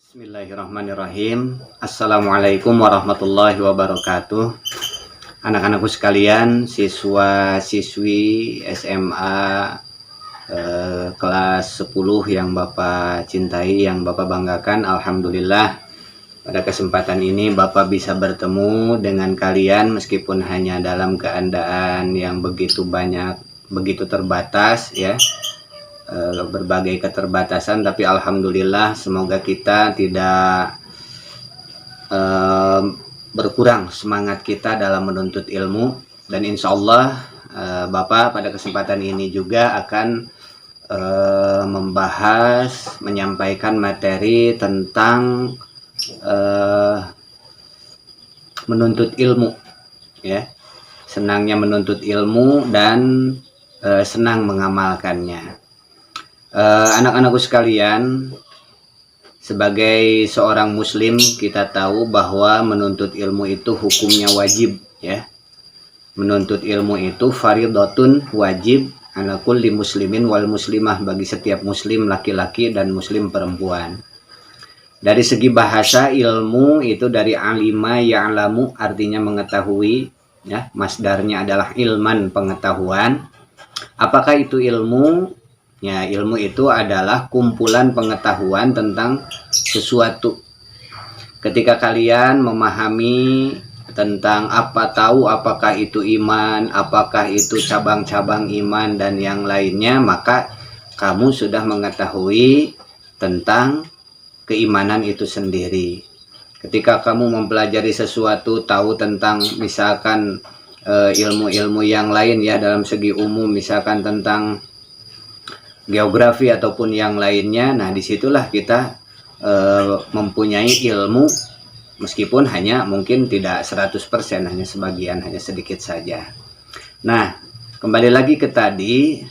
Bismillahirrahmanirrahim. Assalamualaikum warahmatullahi wabarakatuh. Anak-anakku sekalian, siswa-siswi SMA kelas 10 yang Bapak cintai, yang Bapak banggakan. Alhamdulillah, pada kesempatan ini Bapak bisa bertemu dengan kalian meskipun hanya dalam keadaan yang begitu banyak, begitu terbatas ya. Berbagai keterbatasan, tapi alhamdulillah semoga kita tidak berkurang semangat kita dalam menuntut ilmu, dan insya Allah Bapak pada kesempatan ini juga akan menyampaikan materi tentang menuntut ilmu ya, senangnya menuntut ilmu dan senang mengamalkannya. Anak-anakku sekalian, sebagai seorang muslim kita tahu bahwa menuntut ilmu itu hukumnya wajib ya. Menuntut ilmu itu fardhatun, wajib ala kulli muslimin wal muslimah, bagi setiap muslim laki-laki dan muslim perempuan. Dari segi bahasa, ilmu itu dari alima ya'lamu, artinya mengetahui ya, masdarnya adalah ilman, pengetahuan. Apakah itu ilmu? Ya, ilmu itu adalah kumpulan pengetahuan tentang sesuatu. Ketika kalian memahami tentang apakah itu iman, apakah itu cabang-cabang iman dan yang lainnya, maka kamu sudah mengetahui tentang keimanan itu sendiri. Ketika kamu mempelajari sesuatu, tahu tentang misalkan ilmu-ilmu yang lain ya, dalam segi umum misalkan tentang geografi ataupun yang lainnya, nah disitulah kita mempunyai ilmu, meskipun hanya mungkin tidak 100%, hanya sebagian, hanya sedikit saja. Nah, kembali lagi ke tadi,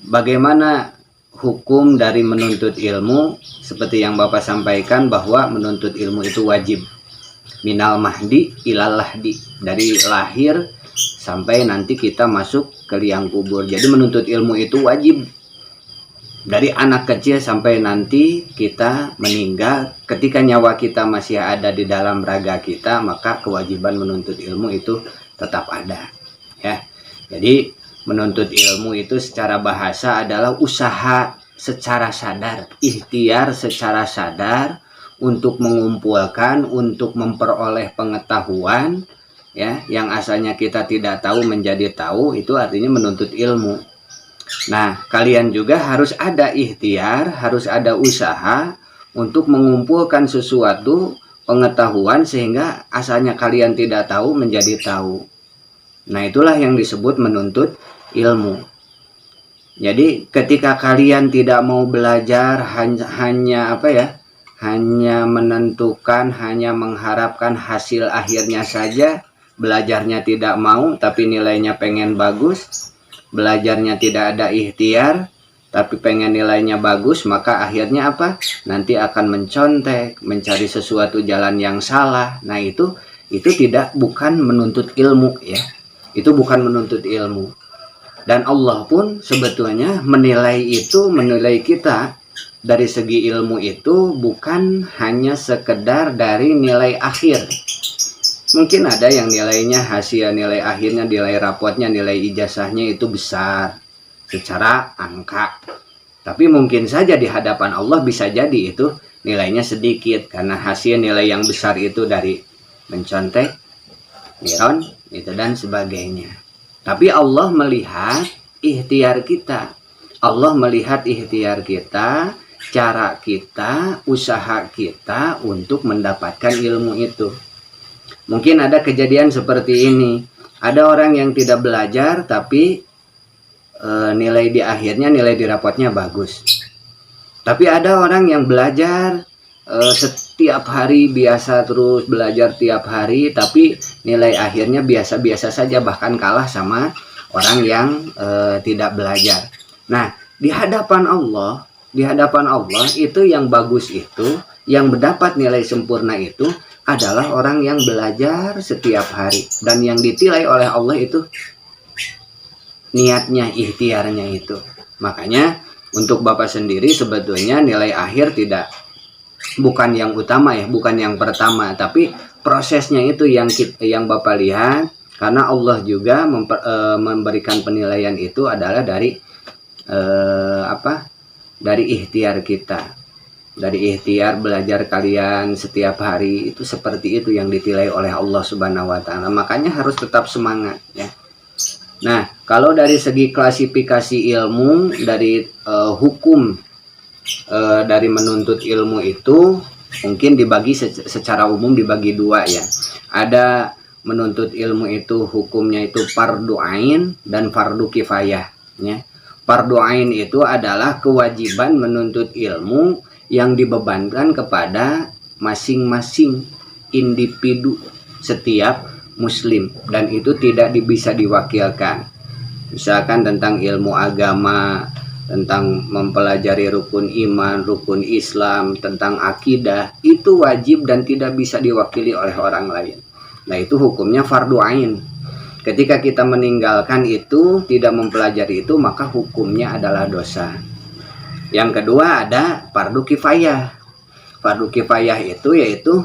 bagaimana hukum dari menuntut ilmu? Seperti yang Bapak sampaikan bahwa menuntut ilmu itu wajib, minal mahdi ilal lahdi, dari lahir sampai nanti kita masuk ke liang kubur. Jadi menuntut ilmu itu wajib dari anak kecil sampai nanti kita meninggal. Ketika nyawa kita masih ada di dalam raga kita, maka kewajiban menuntut ilmu itu tetap ada ya. Jadi menuntut ilmu itu secara bahasa adalah usaha secara sadar, ikhtiar secara sadar untuk mengumpulkan, untuk memperoleh pengetahuan ya, yang asalnya kita tidak tahu menjadi tahu. Itu artinya menuntut ilmu. Nah, kalian juga harus ada ikhtiar, harus ada usaha untuk mengumpulkan sesuatu pengetahuan sehingga asalnya kalian tidak tahu menjadi tahu. Nah, itulah yang disebut menuntut ilmu. Jadi, ketika kalian tidak mau belajar, hanya menentukan, hanya mengharapkan hasil akhirnya saja, belajarnya tidak mau tapi nilainya pengen bagus, belajarnya tidak ada ikhtiar tapi pengen nilainya bagus, maka akhirnya apa? Nanti akan mencontek, mencari sesuatu jalan yang salah. Nah, itu bukan menuntut ilmu ya. Itu bukan menuntut ilmu. Dan Allah pun sebetulnya menilai kita dari segi ilmu itu bukan hanya sekedar dari nilai akhir. Mungkin ada yang nilainya, hasil nilai akhirnya, nilai rapotnya, nilai ijazahnya itu besar secara angka. Tapi mungkin saja di hadapan Allah bisa jadi itu nilainya sedikit, karena hasil nilai yang besar itu dari mencontek, niron, itu dan sebagainya. Tapi Allah melihat ikhtiar kita. Allah melihat ikhtiar kita, cara kita, usaha kita untuk mendapatkan ilmu itu. Mungkin ada kejadian seperti ini. Ada orang yang tidak belajar tapi nilai di akhirnya, nilai di rapotnya bagus. Tapi ada orang yang belajar setiap hari, biasa terus belajar tiap hari, tapi nilai akhirnya biasa-biasa saja, bahkan kalah sama orang yang tidak belajar. Nah, di hadapan Allah itu yang bagus itu, yang mendapat nilai sempurna itu adalah orang yang belajar setiap hari, dan yang ditilai oleh Allah itu niatnya, ikhtiarnya itu. Makanya untuk Bapak sendiri sebetulnya nilai akhir tidak bukan yang utama ya, bukan yang pertama, tapi prosesnya itu yang Bapak lihat, karena Allah juga memberikan penilaian itu adalah dari dari ikhtiar kita. Dari ikhtiar belajar kalian setiap hari itu seperti itu yang ditilai oleh Allah Subhanahu wa taala. Makanya harus tetap semangat ya. Nah, kalau dari segi klasifikasi ilmu, dari hukum dari menuntut ilmu itu mungkin dibagi secara umum dibagi dua ya. Ada menuntut ilmu itu hukumnya itu fardu ain dan fardu kifayah ya. Fardu ain itu adalah kewajiban menuntut ilmu yang dibebankan kepada masing-masing individu setiap muslim, dan itu tidak bisa diwakilkan. Misalkan tentang ilmu agama, tentang mempelajari rukun iman, rukun Islam, tentang akidah, itu wajib dan tidak bisa diwakili oleh orang lain. Nah, itu hukumnya fardu ain. Ketika kita meninggalkan itu, tidak mempelajari itu, maka hukumnya adalah dosa. Yang kedua ada fardu kifayah. Fardu kifayah itu yaitu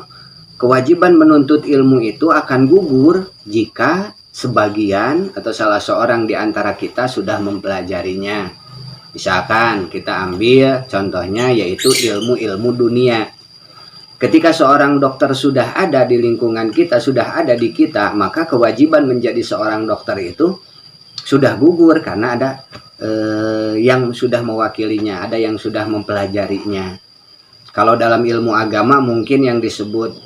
kewajiban menuntut ilmu itu akan gugur jika sebagian atau salah seorang di antara kita sudah mempelajarinya. Misalkan kita ambil contohnya yaitu ilmu-ilmu dunia. Ketika seorang dokter sudah ada di lingkungan kita, sudah ada di kita, maka kewajiban menjadi seorang dokter itu sudah gugur karena ada yang sudah mewakilinya, ada yang sudah mempelajarinya. Kalau dalam ilmu agama mungkin yang disebut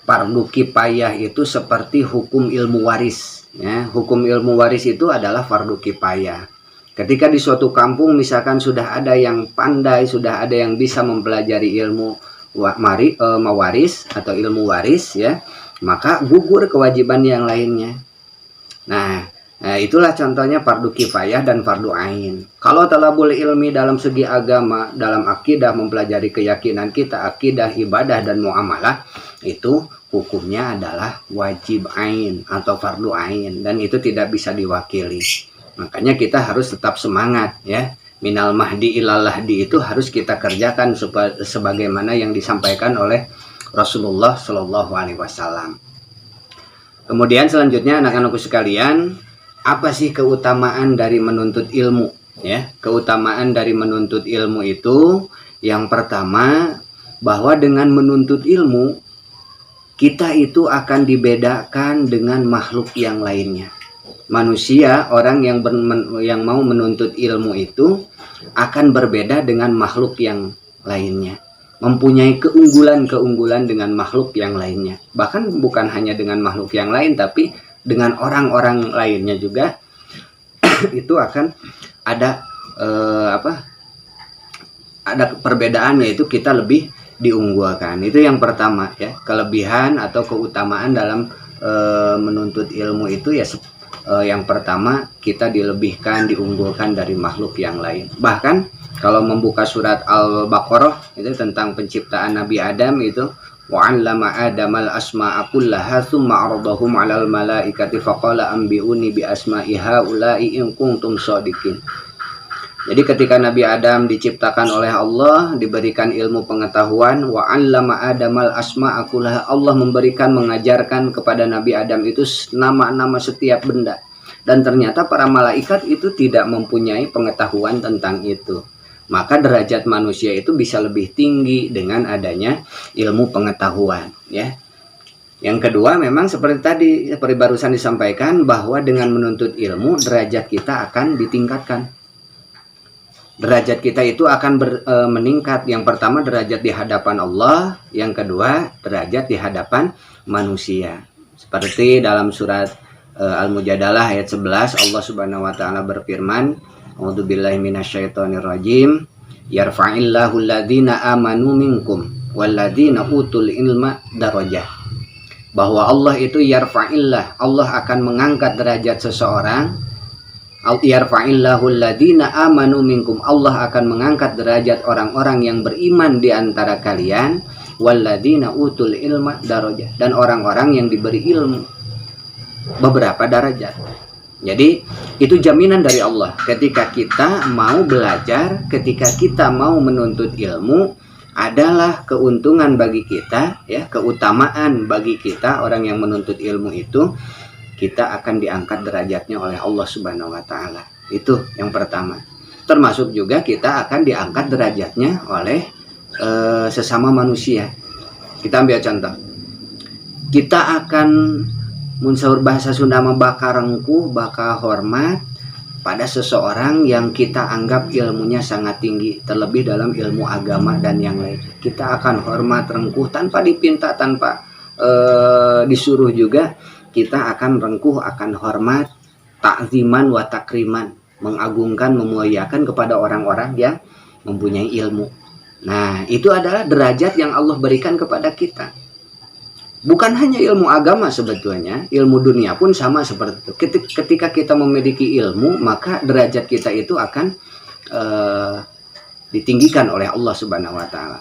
fardu kifayah itu seperti hukum ilmu waris ya. Hukum ilmu waris itu adalah fardu kifayah. Ketika di suatu kampung misalkan sudah ada yang pandai, sudah ada yang bisa mempelajari ilmu mawaris atau ilmu waris ya, maka gugur kewajiban yang lainnya. Nah, itulah contohnya fardu kifayah dan fardu ain. Kalau talabul ilmi dalam segi agama, dalam akidah, mempelajari keyakinan kita, akidah, ibadah, dan muamalah, itu hukumnya adalah wajib ain atau fardu ain, dan itu tidak bisa diwakili. Makanya kita harus tetap semangat ya. Minal mahdi ilal lahdi itu harus kita kerjakan sebagaimana yang disampaikan oleh Rasulullah Shallallahu Alaihi Wasallam. Kemudian selanjutnya anak-anakku sekalian, apa sih keutamaan dari menuntut ilmu ya? Keutamaan dari menuntut ilmu itu yang pertama, bahwa dengan menuntut ilmu kita itu akan dibedakan dengan makhluk yang lainnya. Manusia, orang yang mau menuntut ilmu itu akan berbeda dengan makhluk yang lainnya, mempunyai keunggulan dengan makhluk yang lainnya. Bahkan bukan hanya dengan makhluk yang lain, tapi dengan orang-orang lainnya juga itu akan ada ada perbedaan, yaitu kita lebih diunggulkan. Itu yang pertama ya, kelebihan atau keutamaan dalam menuntut ilmu itu ya. Yang pertama, kita dilebihkan, diunggulkan dari makhluk yang lain. Bahkan kalau membuka surat Al-Baqarah itu tentang penciptaan Nabi Adam itu, wa 'allama Adamal asma'a kullaha tsumma 'aradahum 'alal malaikati faqala anbi'uni bi asma'i haula'i in kuntum shadiqin. Jadi ketika Nabi Adam diciptakan oleh Allah, diberikan ilmu pengetahuan, wa 'allama Adamal asma'a kullaha, Allah mengajarkan kepada Nabi Adam itu nama-nama setiap benda. Dan ternyata para malaikat itu tidak mempunyai pengetahuan tentang itu. Maka derajat manusia itu bisa lebih tinggi dengan adanya ilmu pengetahuan ya. Yang kedua, memang seperti tadi, seperti barusan disampaikan, bahwa dengan menuntut ilmu derajat kita akan ditingkatkan. Derajat kita itu akan meningkat. Yang pertama derajat di hadapan Allah, yang kedua derajat di hadapan manusia. Seperti dalam surat Al-Mujadalah ayat 11, Allah Subhanahu wa taala berfirman, a'udzubillahi minasyaitonirrajim, yarfa'illahu alladhina amanu minkum walladzina utul ilma darajah. Bahwa Allah itu yarfa'illah, Allah akan mengangkat derajat seseorang. Yarfa'illahu alladhina amanu minkum, Allah akan mengangkat derajat orang-orang yang beriman di antara kalian, walladzina utul ilma darajah, dan orang-orang yang diberi ilmu beberapa derajat. Jadi itu jaminan dari Allah. Ketika kita mau belajar, ketika kita mau menuntut ilmu, adalah keuntungan bagi kita, ya, keutamaan bagi kita orang yang menuntut ilmu itu, kita akan diangkat derajatnya oleh Allah Subhanahu wa taala. Itu yang pertama. Termasuk juga kita akan diangkat derajatnya oleh sesama manusia. Kita ambil contoh. Kita akan munsaur bahasa Sunda mah bakal rengkuh, bakal hormat pada seseorang yang kita anggap ilmunya sangat tinggi, terlebih dalam ilmu agama dan yang lain. Kita akan hormat, rengkuh tanpa dipinta, tanpa disuruh juga. Kita akan rengkuh, akan hormat, takziman wa takriman, mengagungkan, memuliakan kepada orang-orang yang mempunyai ilmu. Nah, itu adalah derajat yang Allah berikan kepada kita. Bukan hanya ilmu agama sebetulnya, ilmu dunia pun sama seperti itu. Ketika kita memiliki ilmu, maka derajat kita itu akan ditinggikan oleh Allah Subhanahu wa taala.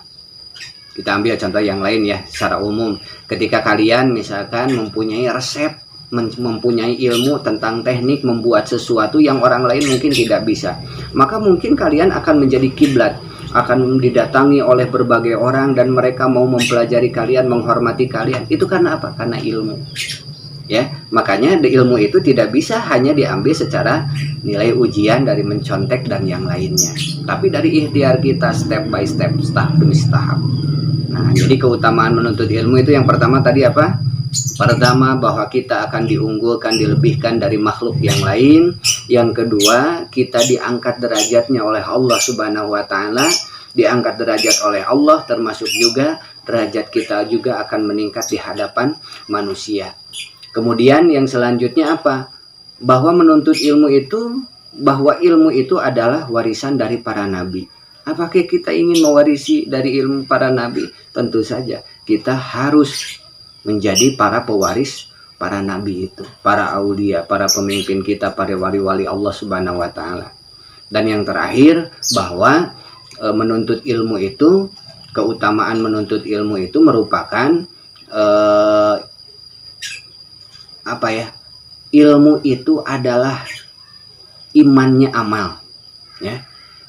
Kita ambil contoh yang lain ya, secara umum. Ketika kalian misalkan mempunyai resep, mempunyai ilmu tentang teknik membuat sesuatu yang orang lain mungkin tidak bisa, maka mungkin kalian akan menjadi kiblat, akan didatangi oleh berbagai orang dan mereka mau mempelajari kalian, menghormati kalian. Itu karena apa? Karena ilmu. Ya, makanya ilmu itu tidak bisa hanya diambil secara nilai ujian dari mencontek dan yang lainnya, tapi dari ikhtiar kita, step by step, tahap demi tahap. Nah, jadi keutamaan menuntut ilmu itu yang pertama tadi apa? Pertama, bahwa kita akan diunggulkan, dilebihkan dari makhluk yang lain. Yang kedua, kita diangkat derajatnya oleh Allah Subhanahu wa taala, diangkat derajat oleh Allah, termasuk juga derajat kita juga akan meningkat di hadapan manusia. Kemudian yang selanjutnya apa? Bahwa menuntut ilmu itu, bahwa ilmu itu adalah warisan dari para nabi. Apakah kita ingin mewarisi dari ilmu para nabi? Tentu saja kita harus menjadi para pewaris para nabi itu, para aulia, para pemimpin kita, para wali-wali Allah Subhanahu wa taala. Dan yang terakhir, bahwa menuntut ilmu itu, keutamaan menuntut ilmu itu merupakan apa ya? Ilmu itu adalah imannya amal, ya.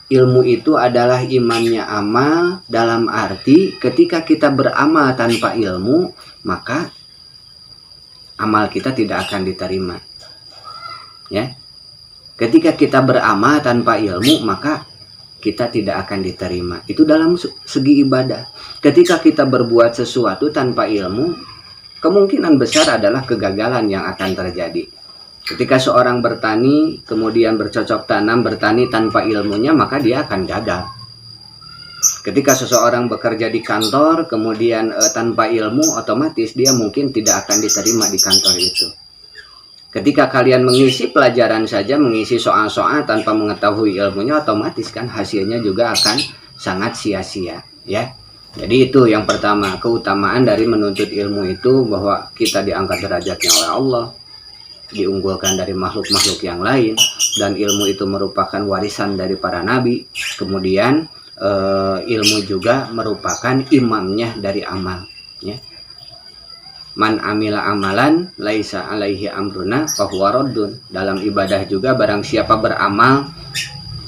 Ilmu itu adalah imannya amal, dalam arti ketika kita beramal tanpa ilmu, maka amal kita tidak akan diterima. Ya. Ketika kita beramal tanpa ilmu, maka kita tidak akan diterima. Itu dalam segi ibadah. Ketika kita berbuat sesuatu tanpa ilmu, kemungkinan besar adalah kegagalan yang akan terjadi. Ketika seorang bertani, kemudian bercocok tanam, bertani tanpa ilmunya, maka dia akan gagal. Ketika seseorang bekerja di kantor, kemudian tanpa ilmu, otomatis dia mungkin tidak akan diterima di kantor itu. Ketika kalian mengisi pelajaran saja, mengisi soal-soal tanpa mengetahui ilmunya, otomatis kan hasilnya juga akan sangat sia-sia, ya. Jadi itu yang pertama, keutamaan dari menuntut ilmu itu, bahwa kita diangkat derajatnya oleh Allah, diunggulkan dari makhluk-makhluk yang lain, dan ilmu itu merupakan warisan dari para nabi. Kemudian ilmu juga merupakan imamnya dari amal, ya. Man amila amalan laisa alaihi amruna fahuwa raddun. Dalam ibadah juga, barang siapa beramal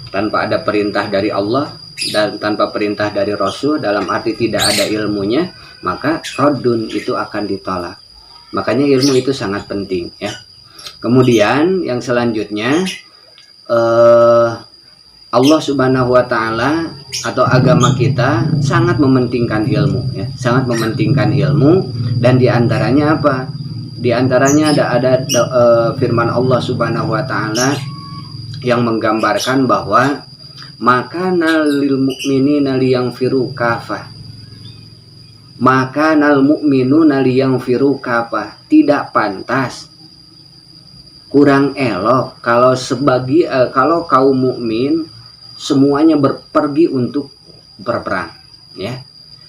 tanpa ada perintah dari Allah dan tanpa perintah dari Rasul, dalam arti tidak ada ilmunya, maka raddun, itu akan ditolak. Makanya ilmu itu sangat penting, ya. Kemudian yang selanjutnya, Allah Subhanahu wa taala atau agama kita sangat mementingkan ilmu, ya, sangat mementingkan ilmu. Dan diantaranya apa? Diantaranya ada firman Allah Subhanahu wa taala yang menggambarkan bahwa maka lil mu'minina liyanfiru kafah. Maka nal mu'minuna liyanfiru kafah. Tidak pantas, kurang elok kalau kalau kaum mukmin semuanya berpergi untuk berperang, ya.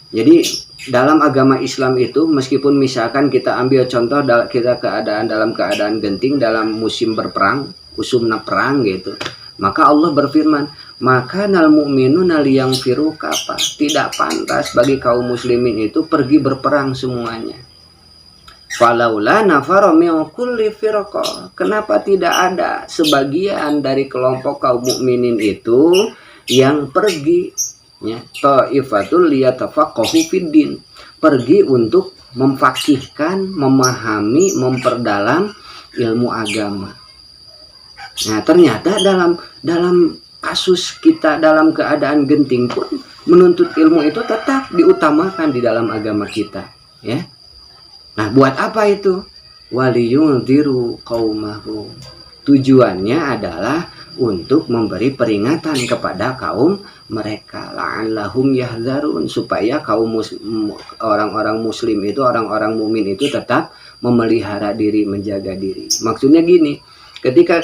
Jadi dalam agama Islam itu, meskipun misalkan kita ambil contoh kita dalam keadaan genting dalam musim berperang, usumna perang gitu, maka Allah berfirman, maka nal mu'minuna liyanfiru kafah. Tidak pantas bagi kaum muslimin itu pergi berperang semuanya. Falaula nafara min kulli firqah. Kenapa tidak ada sebagian dari kelompok kaum mukminin itu yang pergi, ya, taifatul liyatafaqahu fiddin, pergi untuk memfakihkan, memahami, memperdalam ilmu agama. Nah, ternyata dalam kasus kita dalam keadaan genting pun menuntut ilmu itu tetap diutamakan di dalam agama kita, ya. Nah, buat apa itu? Waliyunziru qaumahu. Tujuannya adalah untuk memberi peringatan kepada kaum mereka, la'allahum yahzarun, supaya orang-orang muslim itu, orang-orang mukmin itu tetap memelihara diri, menjaga diri. Maksudnya gini, ketika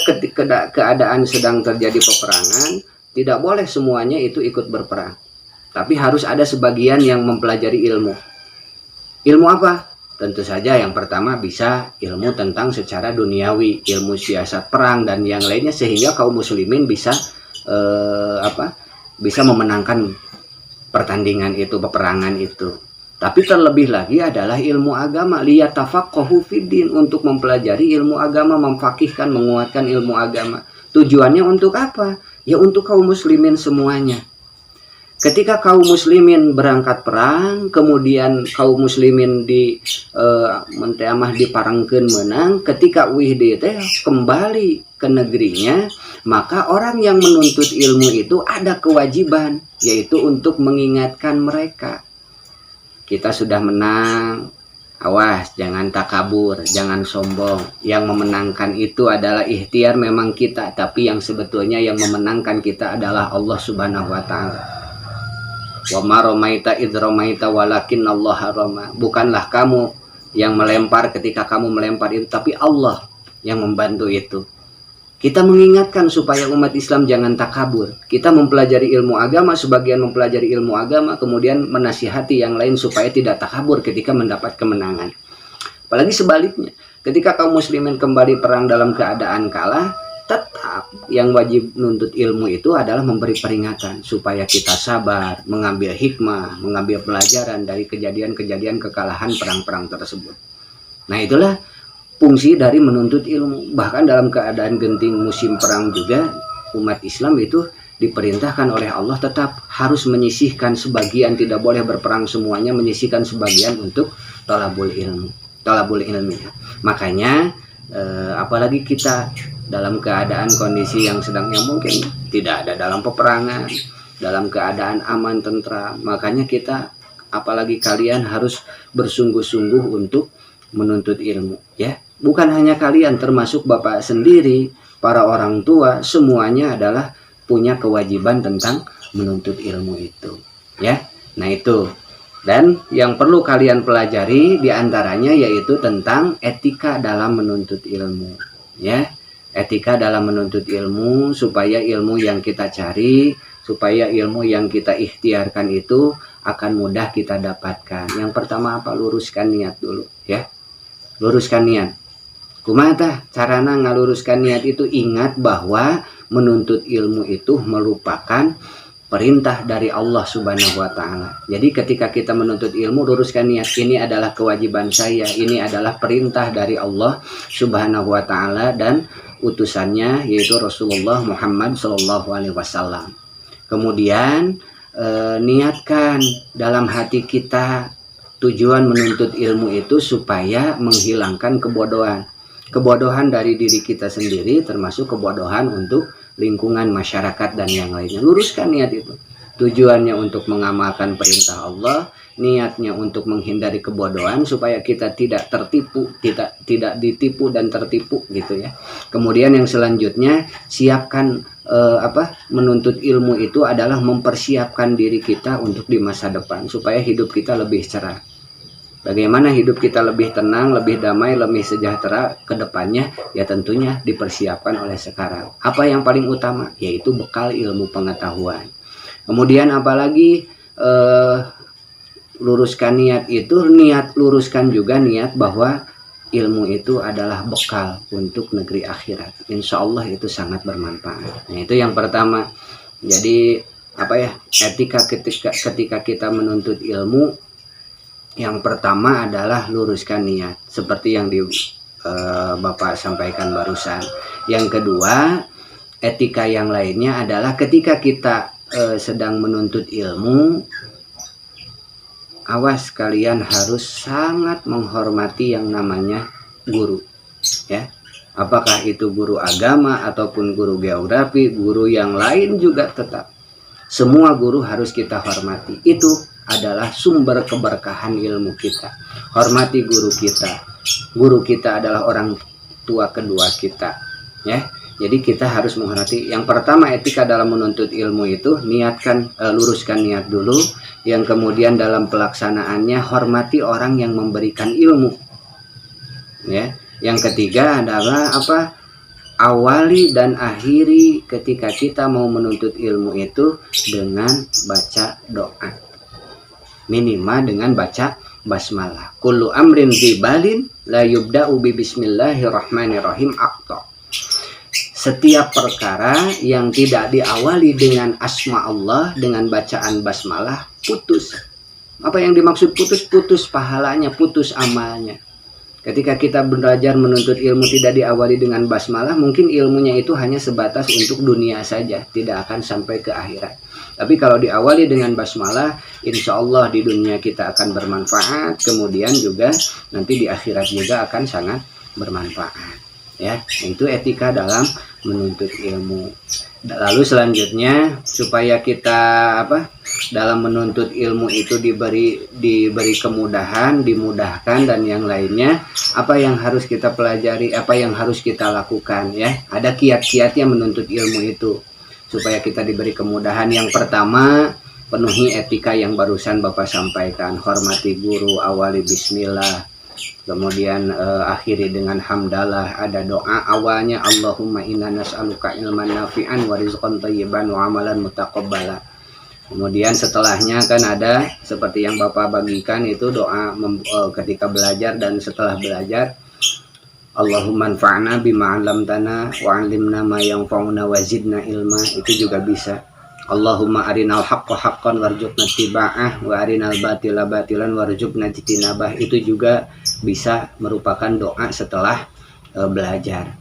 keadaan sedang terjadi peperangan, tidak boleh semuanya itu ikut berperang. Tapi harus ada sebagian yang mempelajari ilmu. Ilmu apa? Tentu saja yang pertama bisa ilmu tentang secara duniawi, ilmu siasat perang dan yang lainnya, sehingga kaum muslimin bisa bisa memenangkan pertandingan itu, peperangan itu. Tapi terlebih lagi adalah ilmu agama, liyatafaqahu fiddin, untuk mempelajari ilmu agama, memfakihkan, menguatkan ilmu agama. Tujuannya untuk apa? Ya untuk kaum muslimin semuanya. Ketika kaum muslimin berangkat perang, kemudian kaum muslimin diparangkeun menang, ketika wihdi teh kembali ke negerinya, maka orang yang menuntut ilmu itu ada kewajiban, yaitu untuk mengingatkan mereka. Kita sudah menang, awas jangan takabur, jangan sombong. Yang memenangkan itu adalah ikhtiar memang kita, tapi yang sebetulnya yang memenangkan kita adalah Allah Subhanahu wa taala. Wa ma ramaita id ramaita walakin Allah rama. Bukanlah kamu yang melempar ketika kamu melempar itu, tapi Allah yang membantu itu. Kita mengingatkan supaya umat Islam jangan takabur. Kita mempelajari ilmu agama, sebagian mempelajari ilmu agama, kemudian menasihati yang lain supaya tidak takabur ketika mendapat kemenangan. Apalagi sebaliknya, ketika kaum muslimin kembali perang dalam keadaan kalah, tetap yang wajib menuntut ilmu itu adalah memberi peringatan supaya kita sabar, mengambil hikmah, mengambil pelajaran dari kejadian-kejadian kekalahan perang-perang tersebut. Nah, itulah fungsi dari menuntut ilmu. Bahkan dalam keadaan genting musim perang juga, umat Islam itu diperintahkan oleh Allah tetap harus menyisihkan sebagian, tidak boleh berperang semuanya, menyisihkan sebagian untuk talabul ilmi. Makanya apalagi kita dalam keadaan kondisi yang mungkin tidak ada dalam peperangan, dalam keadaan aman tentram, makanya kita, apalagi kalian, harus bersungguh-sungguh untuk menuntut ilmu, ya. Bukan hanya kalian, termasuk bapak sendiri, para orang tua, semuanya adalah punya kewajiban tentang menuntut ilmu itu, ya. Nah, itu. Dan yang perlu kalian pelajari diantaranya yaitu tentang etika dalam menuntut ilmu, ya. Etika dalam menuntut ilmu, supaya ilmu yang kita cari, supaya ilmu yang kita ikhtiarkan itu akan mudah kita dapatkan. Yang pertama apa? Luruskan niat dulu, ya. Luruskan niat. Kumaha carana ngaluruskan niat itu? Ingat bahwa menuntut ilmu itu merupakan perintah dari Allah Subhanahu wa taala. Jadi ketika kita menuntut ilmu, luruskan niat, ini adalah kewajiban saya, ini adalah perintah dari Allah Subhanahu wa taala dan utusannya yaitu Rasulullah Muhammad SAW. Kemudian niatkan dalam hati kita tujuan menuntut ilmu itu supaya menghilangkan kebodohan dari diri kita sendiri, termasuk kebodohan untuk lingkungan masyarakat dan yang lainnya. Luruskan niat itu. Tujuannya untuk mengamalkan perintah Allah, niatnya untuk menghindari kebodohan supaya kita tidak tertipu, tidak ditipu dan tertipu gitu ya. Kemudian yang selanjutnya, siapkan menuntut ilmu itu adalah mempersiapkan diri kita untuk di masa depan supaya hidup kita lebih cerah. Bagaimana hidup kita lebih tenang, lebih damai, lebih sejahtera ke depannya? Ya tentunya dipersiapkan oleh sekarang. Apa yang paling utama? Yaitu bekal ilmu pengetahuan. Kemudian apalagi luruskan niat itu, luruskan juga niat bahwa ilmu itu adalah bekal untuk negeri akhirat. Insya Allah itu sangat bermanfaat. Nah, itu yang pertama. Jadi etika ketika kita menuntut ilmu, Yang pertama adalah luruskan niat seperti yang Bapak sampaikan barusan. Yang kedua, etika yang lainnya adalah ketika kita sedang menuntut ilmu, awas, kalian harus sangat menghormati yang namanya guru, ya. Apakah itu guru agama ataupun guru geografi, guru yang lain juga tetap. Semua guru harus kita hormati. Itu adalah sumber keberkahan ilmu kita. Hormati guru kita. Guru kita adalah orang tua kedua kita, ya. Jadi kita harus menghormati. Yang pertama, etika dalam menuntut ilmu itu niatkan, luruskan niat dulu. Yang kemudian dalam pelaksanaannya hormati orang yang memberikan ilmu, ya. Yang ketiga adalah apa? Awali dan akhiri ketika kita mau menuntut ilmu itu dengan baca doa. Minimal dengan baca basmalah. Kullu amrin dzibalin la yubda'u bi bismillahirrahmanirrahim aqta. Setiap perkara yang tidak diawali dengan asma Allah, dengan bacaan basmalah, putus. Apa yang dimaksud putus? Putus pahalanya, putus amalnya. Ketika kita belajar menuntut ilmu tidak diawali dengan basmalah, mungkin ilmunya itu hanya sebatas untuk dunia saja, tidak akan sampai ke akhirat. Tapi kalau diawali dengan basmalah, insya Allah di dunia kita akan bermanfaat, kemudian juga nanti di akhirat juga akan sangat bermanfaat. Ya, itu etika dalam menuntut ilmu. Lalu selanjutnya, supaya kita dalam menuntut ilmu itu diberi kemudahan, dimudahkan dan yang lainnya, apa yang harus kita pelajari, apa yang harus kita lakukan, ya. Ada kiat-kiatnya menuntut ilmu itu supaya kita diberi kemudahan. Yang pertama, penuhi etika yang barusan Bapak sampaikan, hormati guru, awali bismillah, kemudian akhiri dengan hamdalah. Ada doa awalnya, Allahumma inna nas'aluka ilman nafi'an wa rizqan thayyiban wa amalan mutaqabbala. Kemudian setelahnya kan ada seperti yang Bapak bagikan itu doa ketika belajar dan setelah belajar, Allahumma anfa'na bima 'allamtana wa 'allimna ma yanfa'una wa zidna ilma. Itu juga bisa. Allahumma arinal haqqa haqqan warzuqna ittiba'ah wa arinal batila batilan warzuqna ijtinabah. Itu juga bisa merupakan doa setelah belajar.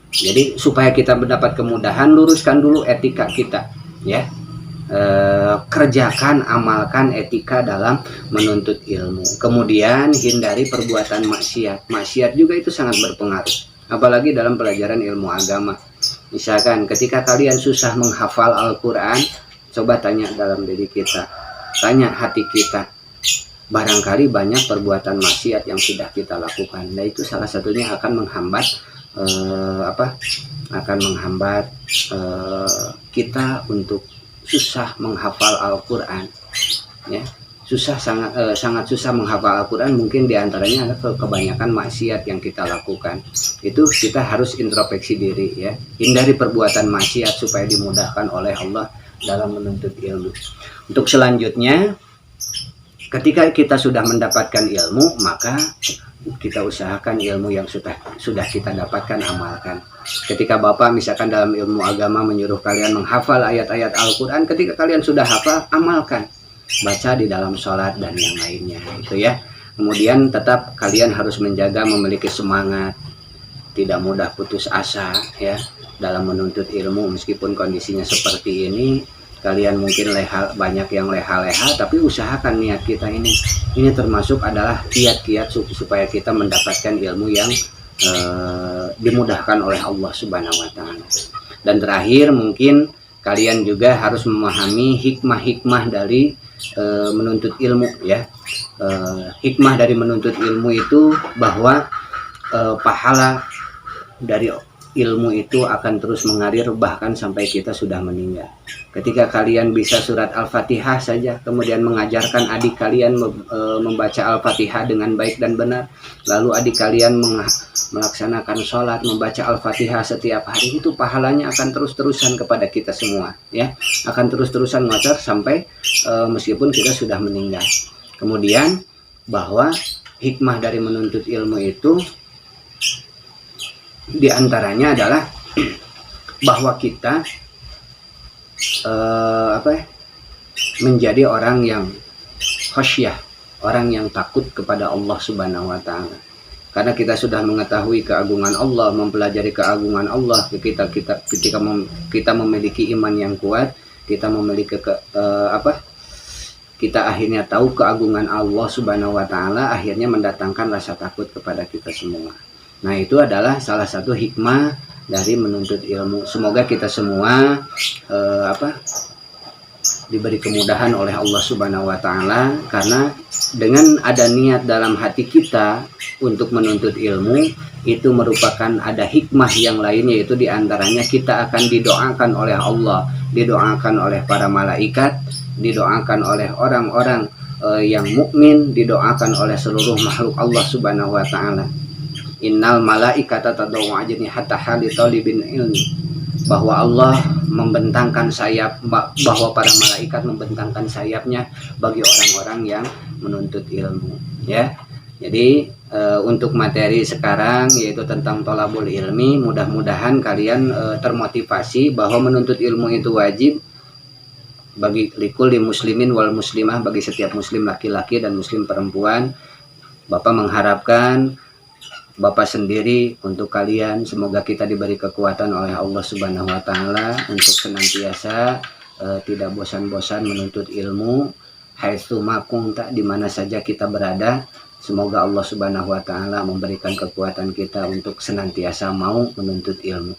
Jadi supaya kita mendapat kemudahan, luruskan dulu etika kita, ya. Kerjakan, amalkan etika dalam menuntut ilmu. Kemudian hindari perbuatan maksiat. Maksiat juga itu sangat berpengaruh, apalagi dalam pelajaran ilmu agama. Misalkan ketika kalian susah menghafal Al-Quran, coba tanya dalam diri kita, tanya hati kita, barangkali banyak perbuatan maksiat yang sudah kita lakukan. Nah, itu salah satunya akan menghambat kita untuk susah menghafal Al-Quran, ya. Sangat susah menghafal Al-Quran, mungkin diantaranya adalah kebanyakan maksiat yang kita lakukan. Itu kita harus introspeksi diri, ya. Hindari perbuatan maksiat supaya dimudahkan oleh Allah dalam menuntut ilmu. Untuk selanjutnya, ketika kita sudah mendapatkan ilmu, maka kita usahakan ilmu yang sudah kita dapatkan, amalkan. Ketika Bapak misalkan dalam ilmu agama menyuruh kalian menghafal ayat-ayat Al-Quran, ketika kalian sudah hafal, amalkan. Baca di dalam sholat dan yang lainnya, itu ya. Kemudian tetap kalian harus menjaga, memiliki semangat, tidak mudah putus asa, ya, dalam menuntut ilmu. Meskipun kondisinya seperti ini, kalian mungkin banyak yang leha-leha, tapi usahakan niat kita ini termasuk adalah kiat-kiat supaya kita mendapatkan ilmu yang dimudahkan oleh Allah Subhanahu wa Ta'ala. Dan terakhir, mungkin kalian juga harus memahami hikmah-hikmah dari menuntut ilmu, ya. Hikmah dari menuntut ilmu itu bahwa pahala dari ilmu itu akan terus mengalir bahkan sampai kita sudah meninggal. Ketika kalian bisa surat Al-Fatihah saja, kemudian mengajarkan adik kalian membaca Al-Fatihah dengan baik dan benar, lalu adik kalian melaksanakan sholat, membaca Al-Fatihah setiap hari, itu pahalanya akan terus-terusan kepada kita semua, ya. Akan terus-terusan ngajar sampai meskipun kita sudah meninggal. Kemudian bahwa hikmah dari menuntut ilmu itu diantaranya adalah bahwa kita menjadi orang yang khasyah, orang yang takut kepada Allah Subhanahu wa taala. Karena kita sudah mengetahui keagungan Allah, mempelajari keagungan Allah, ketika kita memiliki iman yang kuat, kita memiliki kita akhirnya tahu keagungan Allah Subhanahu wa taala, akhirnya mendatangkan rasa takut kepada kita semua. Nah, itu adalah salah satu hikmah dari menuntut ilmu. Semoga kita semua diberi kemudahan oleh Allah Subhanahu wa taala, karena dengan ada niat dalam hati kita untuk menuntut ilmu, itu merupakan ada hikmah yang lain, yaitu diantaranya kita akan didoakan oleh Allah, didoakan oleh para malaikat, didoakan oleh orang-orang yang mukmin, didoakan oleh seluruh makhluk Allah Subhanahu wa taala. Innal malaikata tad'u ajnihata li talibin ilmi, bahwa Allah membentangkan sayap, bahwa para malaikat membentangkan sayapnya bagi orang-orang yang menuntut ilmu, ya. Jadi untuk materi sekarang yaitu tentang thalabul ilmi, mudah-mudahan kalian termotivasi bahwa menuntut ilmu itu wajib bagi likulli muslimin wal muslimah, bagi setiap muslim laki-laki dan muslim perempuan. Bapak mengharapkan Bapak sendiri, untuk kalian, semoga kita diberi kekuatan oleh Allah Subhanahu wa taala untuk senantiasa tidak bosan-bosan menuntut ilmu, haitsu ma kunta, di mana saja kita berada. Semoga Allah Subhanahu wa taala memberikan kekuatan kita untuk senantiasa mau menuntut ilmu.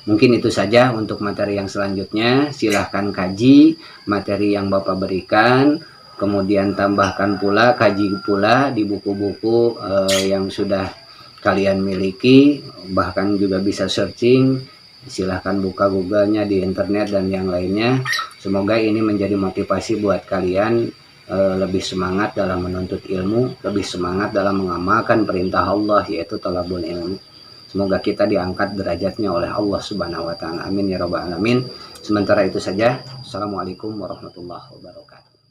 Mungkin itu saja untuk materi yang selanjutnya. Silahkan kaji materi yang Bapak berikan, kemudian tambahkan pula, kaji pula di buku-buku yang sudah kalian miliki, bahkan juga bisa searching. Silahkan buka Google-nya di internet dan yang lainnya. Semoga ini menjadi motivasi buat kalian lebih semangat dalam menuntut ilmu, lebih semangat dalam mengamalkan perintah Allah, yaitu thalabul ilmi. Semoga kita diangkat derajatnya oleh Allah Subhanahu wa taala. Amin ya rabbal alamin. Sementara itu saja. Assalamualaikum warahmatullahi wabarakatuh.